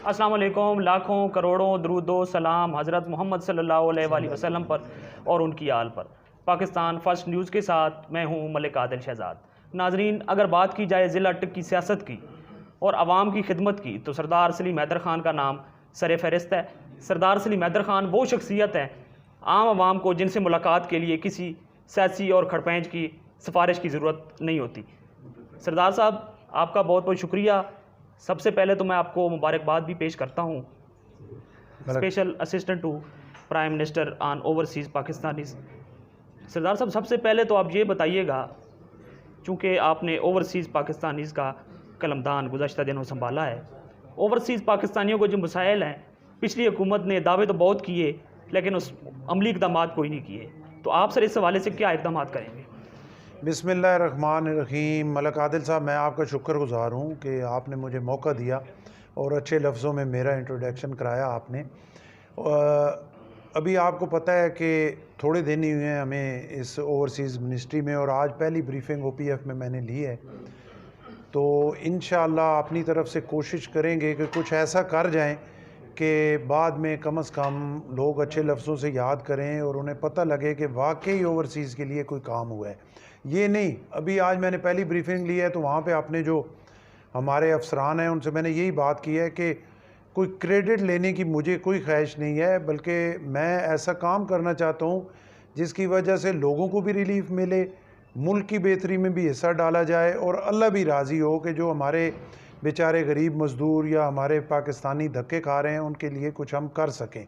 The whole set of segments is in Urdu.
السلام علیکم، لاکھوں کروڑوں درود و سلام حضرت محمد صلی اللہ علیہ وآلہ وسلم پر اور ان کی آل پر۔ پاکستان فرسٹ نیوز کے ساتھ میں ہوں ملک عادل شہزاد۔ ناظرین، اگر بات کی جائے ضلع اٹک کی سیاست کی اور عوام کی خدمت کی تو سردار سلیم حیدر خان کا نام سر فہرست ہے۔ سردار سلیم حیدر خان وہ شخصیت ہیں عام عوام کو جن سے ملاقات کے لیے کسی سیاسی اور کھڑپینچ کی سفارش کی ضرورت نہیں ہوتی۔ سردار صاحب، آپ کا بہت بہت شکریہ۔ سب سے پہلے تو میں آپ کو مبارکباد بھی پیش کرتا ہوں، special assistant to prime minister on overseas Pakistanis. سردار صاحب، سب سے پہلے تو آپ یہ بتائیے گا، چونکہ آپ نے اوورسیز پاکستانیز کا قلمدان گزشتہ دنوں سنبھالا ہے، اوورسیز پاکستانیوں کو جو مسائل ہیں، پچھلی حکومت نے دعوے تو بہت کیے لیکن اس عملی اقدامات کوئی نہیں کیے، تو آپ سر اس حوالے سے کیا اقدامات کریں گے؟ بسم اللہ الرحمن الرحیم۔ ملک عادل صاحب، میں آپ کا شکر گزار ہوں کہ آپ نے مجھے موقع دیا اور اچھے لفظوں میں میرا انٹروڈکشن کرایا آپ نے۔ ابھی آپ کو پتہ ہے کہ تھوڑے دن ہی ہوئے ہیں ہمیں اس اوورسیز منسٹری میں، اور آج پہلی بریفنگ او پی ایف میں نے لی ہے، تو انشاءاللہ اپنی طرف سے کوشش کریں گے کہ کچھ ایسا کر جائیں کہ بعد میں کم از کم لوگ اچھے لفظوں سے یاد کریں اور انہیں پتہ لگے کہ واقعی اوورسیز کے لیے کوئی کام ہوا ہے۔ یہ نہیں، ابھی آج میں نے پہلی بریفنگ لی ہے تو وہاں پہ اپنے جو ہمارے افسران ہیں ان سے میں نے یہی بات کی ہے کہ کوئی کریڈٹ لینے کی مجھے کوئی خواہش نہیں ہے، بلکہ میں ایسا کام کرنا چاہتا ہوں جس کی وجہ سے لوگوں کو بھی ریلیف ملے، ملک کی بہتری میں بھی حصہ ڈالا جائے اور اللہ بھی راضی ہو کہ جو ہمارے بیچارے غریب مزدور یا ہمارے پاکستانی دھکے کھا رہے ہیں ان کے لیے کچھ ہم کر سکیں۔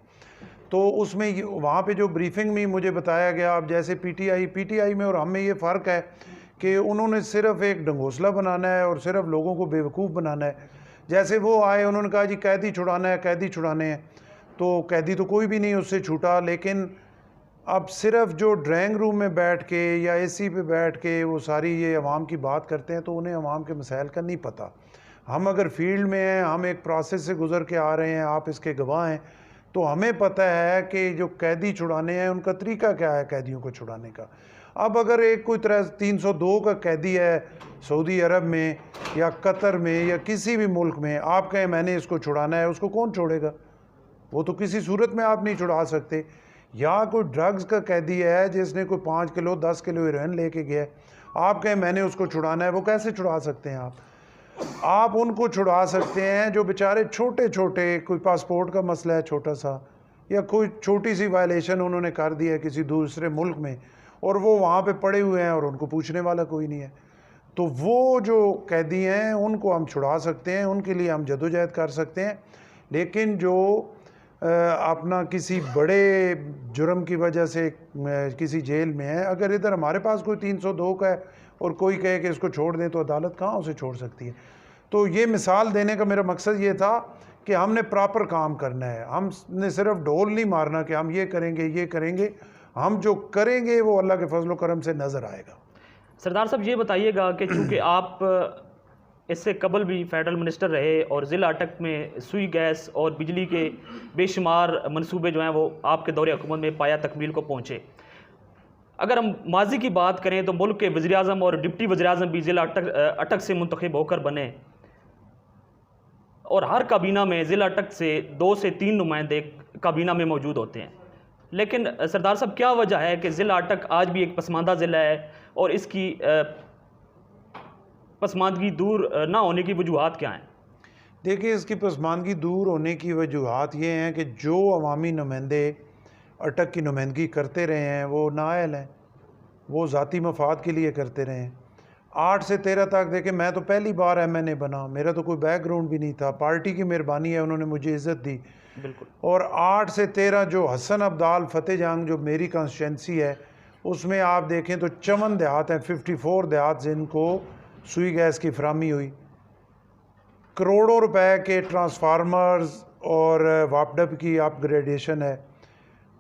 تو اس میں وہاں پہ جو بریفنگ میں مجھے بتایا گیا، اب جیسے پی ٹی آئی میں اور ہم میں یہ فرق ہے کہ انہوں نے صرف ایک ڈھنگوسلہ بنانا ہے اور صرف لوگوں کو بیوقوف بنانا ہے۔ جیسے وہ آئے انہوں نے کہا جی قیدی چھڑانا ہے، قیدی چھڑانے ہیں، تو قیدی تو کوئی بھی نہیں اس سے چھوٹا، لیکن اب صرف جو ڈرائنگ روم میں بیٹھ کے یا اے سی پہ بیٹھ کے وہ ساری یہ عوام کی بات کرتے ہیں تو انہیں عوام کے مسائل کا نہیں پتہ۔ ہم اگر فیلڈ میں ہیں، ہم ایک پروسیس سے گزر کے آ رہے ہیں، آپ اس کے گواہ ہیں، تو ہمیں پتہ ہے کہ جو قیدی چھڑانے ہیں ان کا طریقہ کیا ہے قیدیوں کو چھڑانے کا۔ اب اگر ایک کوئی 302 کا قیدی ہے سعودی عرب میں یا قطر میں یا کسی بھی ملک میں، آپ کہیں میں نے اس کو چھڑانا ہے، اس کو کون چھوڑے گا؟ وہ تو کسی صورت میں آپ نہیں چھڑا سکتے۔ یا کوئی ڈرگز کا قیدی ہے جس نے کوئی 5 کلو 10 کلو ہیروئن لے کے گیا ہے، آپ کہیں میں نے اس کو چھڑانا ہے، وہ کیسے چھڑا سکتے ہیں آپ ان کو چھڑا سکتے ہیں جو بیچارے چھوٹے چھوٹے، کوئی پاسپورٹ کا مسئلہ ہے چھوٹا سا، یا کوئی چھوٹی سی وائلیشن انہوں نے کر دی ہے کسی دوسرے ملک میں اور وہ وہاں پہ پڑے ہوئے ہیں اور ان کو پوچھنے والا کوئی نہیں ہے، تو وہ جو قیدی ہیں ان کو ہم چھڑا سکتے ہیں، ان کے لیے ہم جدوجہد کر سکتے ہیں۔ لیکن جو اپنا کسی بڑے جرم کی وجہ سے کسی جیل میں ہے، اگر ادھر ہمارے پاس کوئی 302 کا ہے اور کوئی کہے کہ اس کو چھوڑ دیں تو عدالت کہاں اسے چھوڑ سکتی ہے؟ تو یہ مثال دینے کا میرا مقصد یہ تھا کہ ہم نے پراپر کام کرنا ہے، ہم نے صرف ڈھول نہیں مارنا کہ ہم یہ کریں گے یہ کریں گے، ہم جو کریں گے وہ اللہ کے فضل و کرم سے نظر آئے گا۔ سردار صاحب، یہ بتائیے گا کہ چونکہ آپ اس سے قبل بھی فیڈرل منسٹر رہے اور ضلع اٹک میں سوئی گیس اور بجلی کے بے شمار منصوبے جو ہیں وہ آپ کے دور حکومت میں پایہ تکمیل کو پہنچے۔ اگر ہم ماضی کی بات کریں تو ملک کے وزیر اعظم اور ڈپٹی وزیر اعظم بھی ضلع اٹک سے منتخب ہو کر بنے، اور ہر کابینہ میں ضلع اٹک سے 2 سے 3 نمائندے کابینہ میں موجود ہوتے ہیں، لیکن سردار صاحب کیا وجہ ہے کہ ضلع اٹک آج بھی ایک پسماندہ ضلع ہے اور اس کی پسماندگی دور نہ ہونے کی وجوہات کیا ہیں؟ دیکھیں، اس کی پسماندگی دور ہونے کی وجوہات یہ ہیں کہ جو عوامی نمائندے اٹک کی نمائندگی کرتے رہے ہیں وہ نااہل ہیں، وہ ذاتی مفاد کے لیے کرتے رہے ہیں۔ 8 سے 13 تک دیکھیں، میں تو پہلی بار ایم این اے بنا، میرا تو کوئی بیک گراؤنڈ بھی نہیں تھا، پارٹی کی مہربانی ہے انہوں نے مجھے عزت دی، بالکل۔ اور 8 سے 13 جو حسن عبدال فتح جنگ جو میری کانسٹیچوئنسی ہے اس میں آپ دیکھیں تو 54 دیہات ہیں، 54 دیہات جن کو سوئی گیس کی فراہمی ہوئی، کروڑوں روپے کے ٹرانسفارمرز اور واپ ڈب کی اپ گریڈیشن ہے،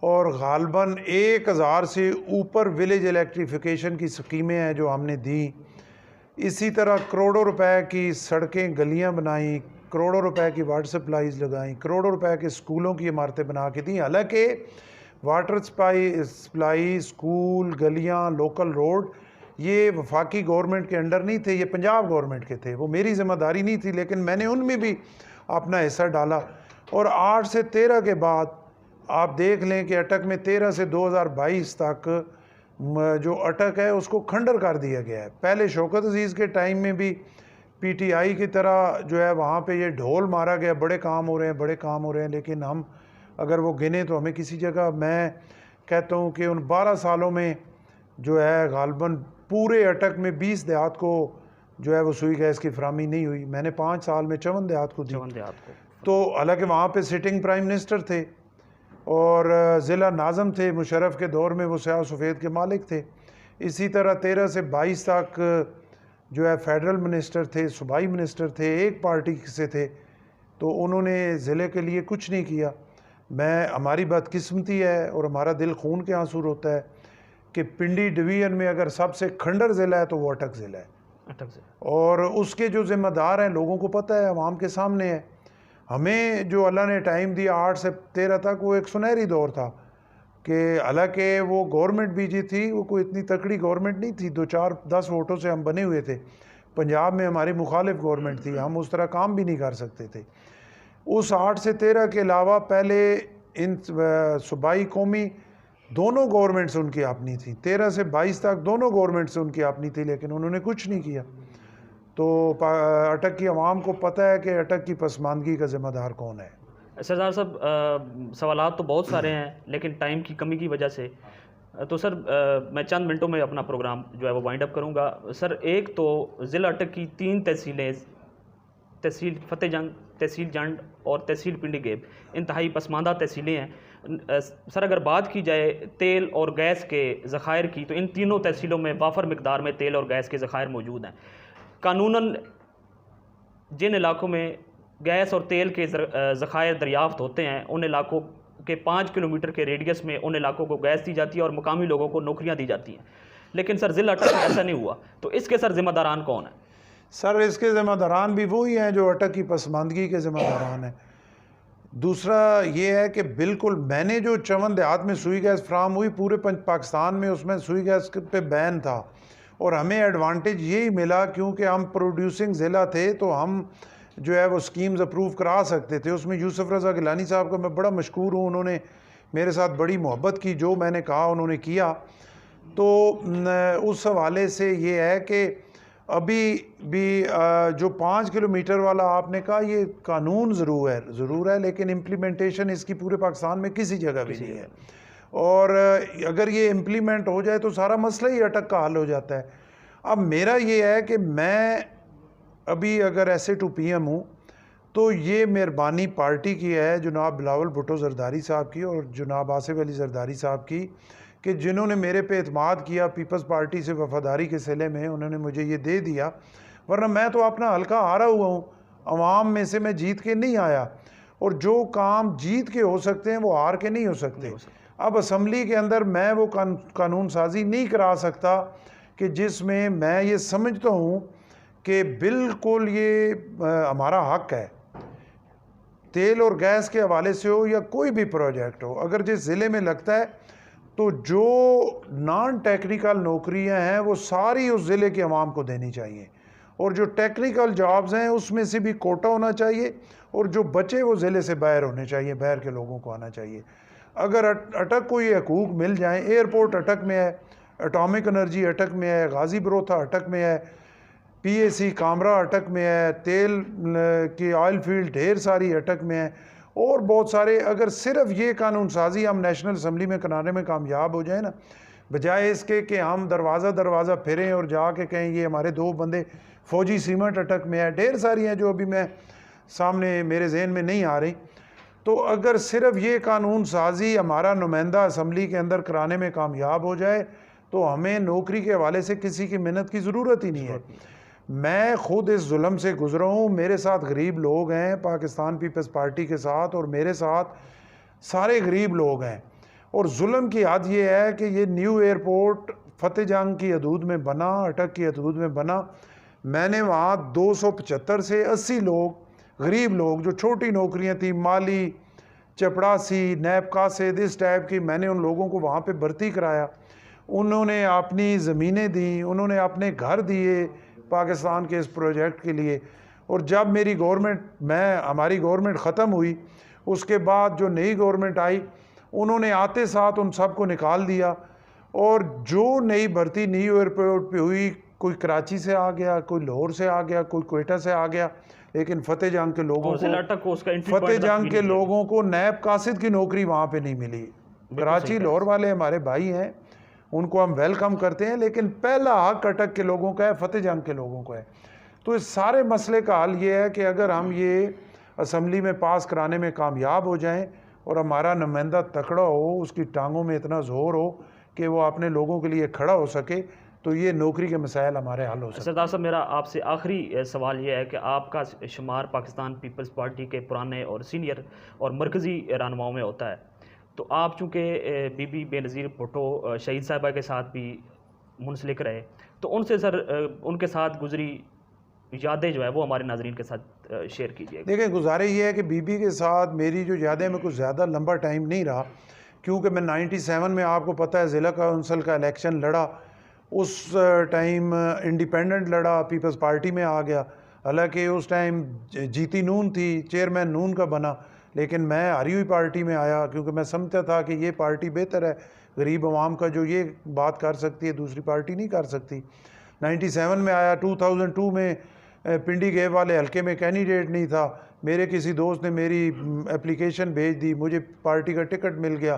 اور غالباً 1000 سے اوپر ولیج الیکٹریفیکیشن کی سکیمیں ہیں جو ہم نے دیں۔ اسی طرح کروڑوں روپے کی سڑکیں گلیاں بنائیں، کروڑوں روپے کی واٹر سپلائیز لگائیں، کروڑوں روپے کے اسکولوں کی عمارتیں بنا کے دیں۔ حالانکہ واٹر سپلائی، اسکول، گلیاں، لوکل روڈ یہ وفاقی گورنمنٹ کے انڈر نہیں تھے، یہ پنجاب گورنمنٹ کے تھے، وہ میری ذمہ داری نہیں تھی، لیکن میں نے ان میں بھی اپنا حصہ ڈالا. اور 8 سے 13 کے بعد آپ دیکھ لیں کہ اٹک میں 13 سے 2022 تک جو اٹک ہے اس کو کھنڈر کر دیا گیا ہے. پہلے شوکت عزیز کے ٹائم میں بھی پی ٹی آئی کی طرح جو ہے وہاں پہ یہ ڈھول مارا گیا, بڑے کام ہو رہے ہیں, بڑے کام ہو رہے ہیں, لیکن ہم اگر وہ گنے تو ہمیں کسی جگہ, میں کہتا ہوں کہ ان 12 سالوں میں جو ہے غالباً پورے اٹک میں 20 دیہات کو جو ہے وہ سوئی گیس کی فراہمی نہیں ہوئی. میں نے 5 سال میں 54 دیہات کو دی. تو حالانکہ وہاں پہ سٹنگ پرائم منسٹر تھے اور ضلع ناظم تھے, مشرف کے دور میں وہ سیاہ و سفید کے مالک تھے. اسی طرح 13 سے 22 تک جو ہے فیڈرل منسٹر تھے, صوبائی منسٹر تھے, ایک پارٹی سے تھے, تو انہوں نے ضلع کے لیے کچھ نہیں کیا. ہماری بدقسمتی ہے اور ہمارا دل خون کے آنسو ہوتا ہے کہ پنڈی ڈویژن میں اگر سب سے کھنڈر ضلع ہے تو وہ اٹک ضلع ہے, اور اس کے جو ذمہ دار ہیں لوگوں کو پتہ ہے, عوام کے سامنے ہے. ہمیں جو اللہ نے ٹائم دیا 8 سے 13 تک, وہ ایک سنہری دور تھا کہ حالانکہ وہ گورنمنٹ بی جی تھی, وہ کوئی اتنی تکڑی گورنمنٹ نہیں تھی, 2 4 10 ووٹوں سے ہم بنے ہوئے تھے. پنجاب میں ہماری مخالف گورنمنٹ تھی, ہم اس طرح کام بھی نہیں کر سکتے تھے. اس 8 سے 13 کے علاوہ پہلے ان صوبائی قومی دونوں گورنمنٹس ان کی اپنی تھی, 13 سے 22 تک دونوں گورنمنٹس ان کی اپنی تھی, لیکن انہوں نے کچھ نہیں کیا. تو اٹک کی عوام کو پتہ ہے کہ اٹک کی پسماندگی کا ذمہ دار کون ہے. سردار صاحب سوالات تو بہت سارے ہیں لیکن ٹائم کی کمی کی وجہ سے, تو سر میں چند منٹوں میں اپنا پروگرام جو ہے وہ وائنڈ اپ کروں گا. سر ایک تو ضلع اٹک کی 3 تحصیلیں, تحصیل فتح جنگ, تحصیل جنڈ اور تحصیل پنڈی گیب, انتہائی پسماندہ تحصیلیں ہیں. سر اگر بات کی جائے تیل اور گیس کے ذخائر کی, تو ان تینوں تحصیلوں میں وافر مقدار میں تیل اور گیس کے ذخائر موجود ہیں. قانوناً جن علاقوں میں گیس اور تیل کے ذخائر دریافت ہوتے ہیں, ان علاقوں کے 5 کلومیٹر کے ریڈیس میں ان علاقوں کو گیس دی جاتی ہے اور مقامی لوگوں کو نوکریاں دی جاتی ہیں. لیکن سر ضلع اٹک میں ایسا نہیں ہوا, تو اس کے سر ذمہ داران کون ہیں؟ سر اس کے ذمہ داران بھی وہی ہیں جو اٹک کی پسماندگی کے ذمہ داران ہیں. دوسرا یہ ہے کہ بالکل میں نے جو 54 دیہات میں سوئی گیس فراہم ہوئی, پورے پاکستان میں اس میں سوئی گیس پہ بین تھا, اور ہمیں ایڈوانٹیج یہی ملا کیونکہ ہم پروڈیوسنگ ضلع تھے, تو ہم جو ہے وہ سکیمز اپروو کرا سکتے تھے. اس میں یوسف رضا گیلانی صاحب کا میں بڑا مشکور ہوں, انہوں نے میرے ساتھ بڑی محبت کی, جو میں نے کہا انہوں نے کیا. تو اس حوالے سے یہ ہے کہ ابھی بھی جو 5 کلومیٹر والا آپ نے کہا, یہ قانون ضرور ہے لیکن امپلیمنٹیشن اس کی پورے پاکستان میں کسی جگہ بھی نہیں ہے. اور اگر یہ امپلیمنٹ ہو جائے تو سارا مسئلہ ہی اٹک کا حل ہو جاتا ہے. اب میرا یہ ہے کہ میں ابھی اگر ایسے ٹو پی ایم ہوں تو یہ مہربانی پارٹی کی ہے, جناب بلاول بھٹو زرداری صاحب کی اور جناب آصف علی زرداری صاحب کی, کہ جنہوں نے میرے پہ اعتماد کیا پیپلز پارٹی سے وفاداری کے صلے میں, انہوں نے مجھے یہ دے دیا. ورنہ میں تو اپنا حلقہ ہارا ہوا ہوں, عوام میں سے میں جیت کے نہیں آیا, اور جو کام جیت کے ہو سکتے ہیں وہ ہار کے نہیں ہو سکتے. اب اسمبلی کے اندر میں وہ قانون سازی نہیں کرا سکتا کہ جس میں میں یہ سمجھتا ہوں کہ بالکل یہ ہمارا حق ہے, تیل اور گیس کے حوالے سے ہو یا کوئی بھی پروجیکٹ ہو, اگر جس ضلع میں لگتا ہے تو جو نان ٹیکنیکل نوکریاں ہیں وہ ساری اس ضلع کے عوام کو دینی چاہیے, اور جو ٹیکنیکل جابز ہیں اس میں سے بھی کوٹا ہونا چاہیے, اور جو بچے وہ ضلع سے باہر ہونے چاہیے, باہر کے لوگوں کو آنا چاہیے. اگر اٹک کو یہ حقوق مل جائیں, ایئرپورٹ اٹک میں ہے, اٹامک انرجی اٹک میں ہے, غازی بروتھا اٹک میں ہے, پی اے سی کامرا اٹک میں ہے, تیل کی آئل فیلڈ ڈھیر ساری اٹک میں ہے, اور بہت سارے. اگر صرف یہ قانون سازی ہم نیشنل اسمبلی میں کرانے میں کامیاب ہو جائیں نا, بجائے اس کے کہ ہم دروازہ پھریں اور جا کے کہیں یہ ہمارے 2 بندے فوجی سیمنٹ اٹک میں ہے, ڈھیر ساری ہیں جو ابھی میں سامنے میرے ذہن میں نہیں آ رہی. تو اگر صرف یہ قانون سازی ہمارا نمائندہ اسمبلی کے اندر کرانے میں کامیاب ہو جائے تو ہمیں نوکری کے حوالے سے کسی کی محنت کی ضرورت ہی نہیں ہے. میں خود اس ظلم سے گزرا ہوں, میرے ساتھ غریب لوگ ہیں پاکستان پیپلز پارٹی کے ساتھ, اور میرے ساتھ سارے غریب لوگ ہیں. اور ظلم کی حد یہ ہے کہ یہ نیو ایئرپورٹ فتح جنگ کی حدود میں بنا, اٹک کی حدود میں بنا. میں نے وہاں 275 سے 80 لوگ, غریب لوگ جو چھوٹی نوکریاں تھیں, مالی, چپڑاسی, نیب قاصد, اس ٹائپ کی, میں نے ان لوگوں کو وہاں پہ بھرتی کرایا. انہوں نے اپنی زمینیں دیں, انہوں نے اپنے گھر دیے پاکستان کے اس پروجیکٹ کے لیے, اور جب میری گورنمنٹ ہماری گورنمنٹ ختم ہوئی اس کے بعد جو نئی گورنمنٹ آئی انہوں نے آتے ساتھ ان سب کو نکال دیا، اور جو نئی بھرتی نیو ایئرپورٹ پہ ہوئی، کوئی کراچی سے آ گیا، کوئی لاہور سے آ گیا، کوئی کوئٹہ سے آ گیا، لیکن فتح جنگ کے لوگوں کو نیب قاصد کی نوکری وہاں پہ نہیں ملی۔ کراچی لاہور والے ہمارے بھائی ہیں، ان کو ہم ویلکم کرتے ہیں، لیکن پہلا حق اٹک کے لوگوں کا ہے، فتح جنگ کے لوگوں کو ہے۔ تو اس سارے مسئلے کا حل یہ ہے کہ اگر ہم یہ اسمبلی میں پاس کرانے میں کامیاب ہو جائیں اور ہمارا نمائندہ تکڑا ہو، اس کی ٹانگوں میں اتنا زور ہو کہ وہ اپنے لوگوں کے لیے کھڑا ہو سکے، تو یہ نوکری کے مسائل ہمارے حل ہو سکتے ہیں۔ سردار صاحب، میرا آپ سے آخری سوال یہ ہے کہ آپ کا شمار پاکستان پیپلز پارٹی کے پرانے اور سینئر اور مرکزی رہنماؤں میں ہوتا ہے، تو آپ چونکہ بی بی بے نظیر بھٹو شہید صاحبہ کے ساتھ بھی منسلک رہے، تو ان سے سر ان کے ساتھ گزری یادیں جو ہے وہ ہمارے ناظرین کے ساتھ شیئر کیجیے۔ دیکھیں، گزارش یہ ہے کہ بی بی کے ساتھ میری جو یادیں میں کچھ زیادہ لمبا ٹائم نہیں رہا، کیونکہ میں 97 میں آپ کو پتہ ہے ضلع کونسل کا الیکشن لڑا، اس ٹائم انڈیپینڈنٹ لڑا، پیپلز پارٹی میں آ گیا، حالانکہ اس ٹائم جیتی نون تھی، چیئرمین نون کا بنا، لیکن میں ہاری ہوئی پارٹی میں آیا کیونکہ میں سمجھتا تھا کہ یہ پارٹی بہتر ہے، غریب عوام کا جو یہ بات کر سکتی ہے دوسری پارٹی نہیں کر سکتی۔ 97 میں آیا، 2002 میں پنڈی گیب والے حلقے میں کینڈیڈیٹ نہیں تھا، میرے کسی دوست نے میری اپلیکیشن بھیج دی، مجھے پارٹی کا ٹکٹ مل گیا،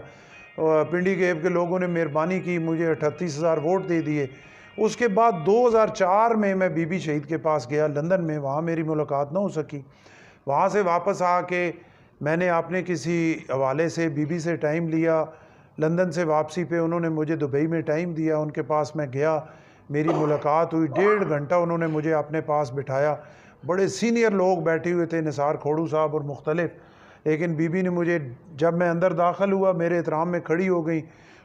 پنڈی گیب کے لوگوں نے مہربانی کی، مجھے 38,000 ووٹ دے دیے۔ اس کے بعد 2004 میں بی بی شہید کے پاس گیا لندن میں، وہاں میری ملاقات نہ ہو سکی۔ وہاں سے واپس آ کے میں نے اپنے کسی حوالے سے بی بی سے ٹائم لیا، لندن سے واپسی پہ انہوں نے مجھے دبئی میں ٹائم دیا، ان کے پاس میں گیا، میری ملاقات ہوئی، 1.5 گھنٹہ انہوں نے مجھے اپنے پاس بٹھایا، بڑے سینئر لوگ بیٹھے ہوئے تھے، نثار کھوڑو صاحب اور مختلف، لیکن بی بی نے مجھے جب میں اندر داخل ہوا میرے احترام میں کھڑی ہو گئی،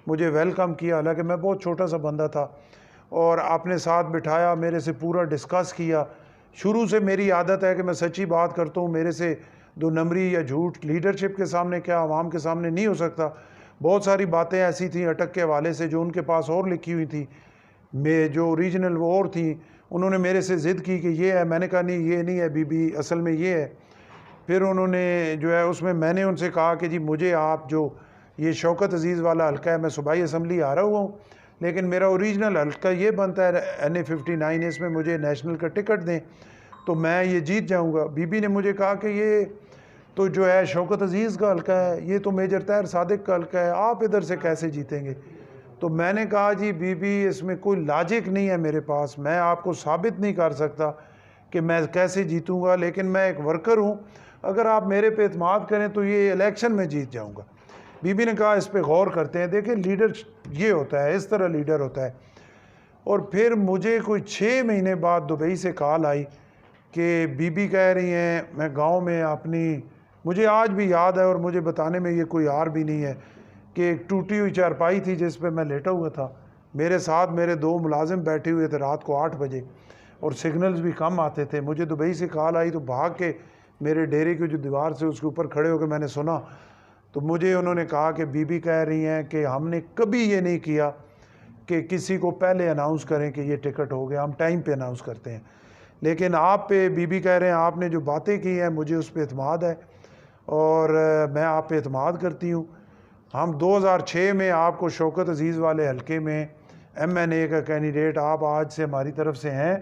مجھے ویلکم کیا، حالانکہ میں بہت چھوٹا سا بندہ تھا، اور اپنے ساتھ بٹھایا، میرے سے پورا ڈسکس کیا۔ شروع سے میری عادت ہے کہ میں سچی بات کرتا ہوں، میرے سے دو نمبری یا جھوٹ لیڈرشپ کے سامنے کیا عوام کے سامنے نہیں ہو سکتا۔ بہت ساری باتیں ایسی تھیں اٹک کے حوالے سے جو ان کے پاس اور لکھی ہوئی تھیں، میں جو اوریجنل وہ اور تھیں، انہوں نے میرے سے ضد کی کہ یہ ہے، میں نے کہا نہیں یہ نہیں ہے بی بی، اصل میں یہ ہے۔ پھر انہوں نے جو ہے اس میں نے ان سے کہا کہ جی مجھے آپ جو یہ شوکت عزیز والا حلقہ ہے، میں صوبائی اسمبلی آ رہا ہوا ہوں، لیکن میرا اوریجنل حلقہ یہ بنتا ہے NA59، اس میں مجھے نیشنل کا ٹکٹ دیں تو میں یہ جیت جاؤں گا۔ بی بی نے مجھے کہا کہ یہ تو جو ہے شوکت عزیز کا حلقہ ہے، یہ تو میجر طاہر صادق کا حلقہ ہے، آپ ادھر سے کیسے جیتیں گے؟ تو میں نے کہا جی بی بی اس میں کوئی لاجک نہیں ہے میرے پاس، میں آپ کو ثابت نہیں کر سکتا کہ میں کیسے جیتوں گا، لیکن میں ایک ورکر ہوں، اگر آپ میرے پہ اعتماد کریں تو یہ الیکشن میں جیت جاؤں گا۔ بی بی نے کہا اس پہ غور کرتے ہیں، دیکھیں لیڈر یہ ہوتا ہے، اس طرح لیڈر ہوتا ہے۔ اور پھر مجھے کوئی 6 مہینے بعد دبئی سے کال آئی کہ بی بی کہہ رہی ہیں، میں گاؤں میں اپنی، مجھے آج بھی یاد ہے اور مجھے بتانے میں یہ کوئی عار بھی نہیں ہے کہ ایک ٹوٹی ہوئی چارپائی تھی جس پہ میں لیٹا ہوا تھا، میرے ساتھ میرے 2 ملازم بیٹھے ہوئے تھے، رات کو 8 بجے اور سگنلز بھی کم آتے تھے۔ مجھے دبئی سے کال آئی تو بھاگ کے میرے ڈیرے کی جو دیوار سے اس کے اوپر کھڑے ہو کے میں نے سنا، تو مجھے انہوں نے کہا کہ بی بی کہہ رہی ہیں کہ ہم نے کبھی یہ نہیں کیا کہ کسی کو پہلے اناؤنس کریں کہ یہ ٹکٹ ہو گیا، ہم ٹائم پہ اناؤنس کرتے ہیں، لیکن آپ پہ بی بی کہہ رہے ہیں آپ نے جو باتیں کی ہیں مجھے اس پہ اعتماد ہے اور میں آپ پہ اعتماد کرتی ہوں۔ ہم 2006 میں آپ کو شوکت عزیز والے حلقے میں MNA کا کینڈیڈیٹ آپ آج سے ہماری طرف سے ہیں،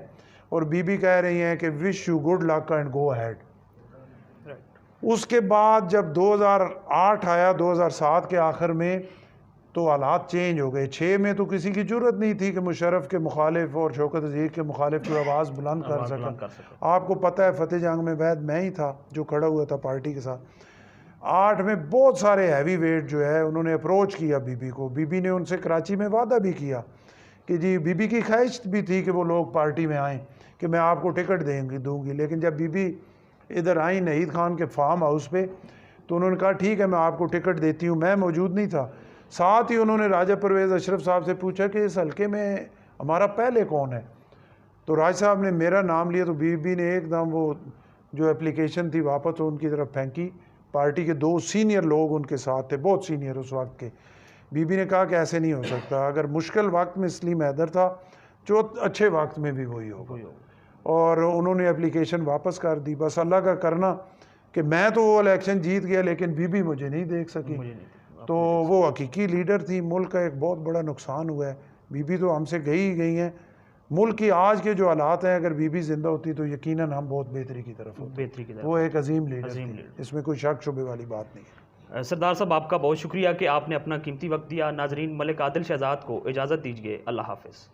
اور بی بی کہہ رہی ہیں کہ wish you good luck and go ahead. اس کے بعد جب 2008 آیا، 2007 کے آخر میں، تو حالات چینج ہو گئے۔ 6 میں تو کسی کی جرت نہیں تھی کہ مشرف کے مخالف اور شوکت عزیز کے مخالف کی آواز بلند کر سکا۔ آپ کو پتہ ہے فتح جنگ میں وحید میں ہی تھا جو کھڑا ہوا تھا پارٹی کے ساتھ۔ 8 میں بہت سارے ہیوی ویٹ جو ہے انہوں نے اپروچ کیا بی بی کو، بی بی نے ان سے کراچی میں وعدہ بھی کیا کہ جی بی بی کی خواہش بھی تھی کہ وہ لوگ پارٹی میں آئیں کہ میں آپ کو ٹکٹ دوں گی، لیکن جب بی بی ادھر آئیں نہید خان کے فارم ہاؤس پہ تو انہوں نے کہا ٹھیک ہے میں آپ کو ٹکٹ دیتی ہوں، میں موجود نہیں تھا۔ ساتھ ہی انہوں نے راجہ پرویز اشرف صاحب سے پوچھا کہ اس حلقے میں ہمارا پہلے کون ہے، تو راج صاحب نے میرا نام لیا تو بی بی نے ایک دم وہ جو اپلیکیشن تھی واپس ان کی طرف پھینکی۔ پارٹی کے 2 سینئر لوگ ان کے ساتھ تھے، بہت سینئر اس وقت کے۔ بی بی نے کہا کہ ایسے نہیں ہو سکتا، اگر مشکل وقت میں سلیم حیدر تھا جو اچھے وقت میں بھی وہی ہوگا۔ اور انہوں نے اپلیکیشن واپس کر دی. بس اللہ کا کرنا کہ میں تو وہ الیکشن جیت گیا لیکن بی بی مجھے نہیں دیکھ سکی. تو وہ حقیقی لیڈر تھی. ملک کا ایک بہت بڑا نقصان ہوا ہے. بی بی تو ہم سے گئی ہی گئی ہیں. ملک کی آج کے جو حالات ہیں اگر بی بی زندہ ہوتی تو یقیناً ہم بہت بہتری کی طرف ہوتے. وہ ایک عظیم لیڈر تھی, اس میں کوئی شک شبے والی بات نہیں ہے. سردار صاحب آپ کا بہت شکریہ کہ آپ نے اپنا قیمتی وقت دیا. ناظرین ملک عادل شہزاد کو اجازت دیجیے. اللہ حافظ.